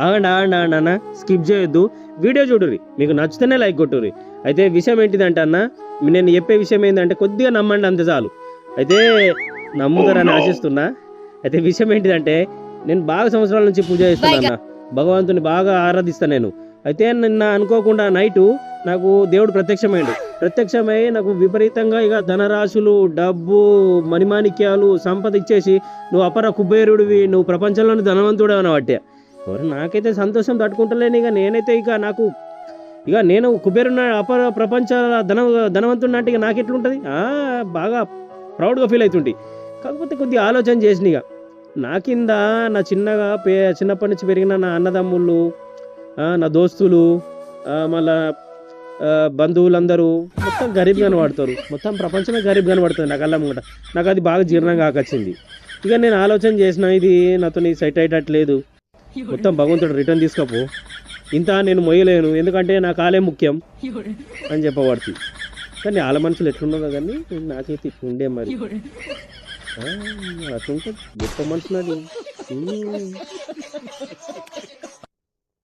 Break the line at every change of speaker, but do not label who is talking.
ఆగండి ఆగండి ఆగండి అన్న, స్కిప్ చేయొద్దు, వీడియో చూడుర్రి, మీకు నచ్చితేనే లైక్ కొట్టుర్రి. అయితే విషయం ఏంటిదంటే అన్న, నేను చెప్పే విషయం ఏంటంటే కొద్దిగా నమ్మండి అంతే చాలు. అయితే నమ్ముతారని ఆశిస్తున్నా. అయితే విషయం ఏంటిదంటే, నేను బాగా సంవత్సరాల నుంచి పూజ చేస్తున్నా అన్న, భగవంతుని బాగా ఆరాధిస్తాను నేను. అయితే నిన్న అనుకోకుండా నైటు నాకు దేవుడు ప్రత్యక్షమై నాకు విపరీతంగా ఇక ధనరాశులు, డబ్బు, మణిమాణిక్యాలు, సంపద ఇచ్చేసి నువ్వు అపర కుబేరుడివి, నువ్వు ప్రపంచంలోని ధనవంతుడు అనబట్టే. నాకైతే సంతోషం తట్టుకుంటలేను. నేను కుబేరున్న అపర ప్రపంచ ధనవంతుడు అంటే ఇక నాకు ఎట్లుంటుంది, బాగా ప్రౌడ్గా ఫీల్ అవుతుంటే. కాకపోతే కొద్దిగా ఆలోచన చేసిన, ఇక నా కింద నా చిన్నప్పటి నుంచి పెరిగిన నా అన్నదమ్ముళ్ళు, నా దోస్తులు, మళ్ళా బంధువులందరూ మొత్తం గరీబ్ కనబడతారు, మొత్తం ప్రపంచమే గరీబ్ కనబడుతుంది నాకు అల్లమ్మట. నాకు అది బాగా జీర్ణం కాకొచ్చింది. ఇక నేను ఆలోచన చేసిన, ఇది నాతో సెట్ అయ్యేటట్లేదు, మొత్తం భగవంతుడు రిటర్న్ తీసుకోపో, ఇంత నేను మొయ్యలేను, ఎందుకంటే నా కాలే ముఖ్యం అని చెప్పబడుతుంది. కానీ వాళ్ళ మనుషులు ఎట్లుండదో కానీ నాకైతే ఇట్లుండే మరి. అట్లుంటే గొప్ప మనుషులు అది.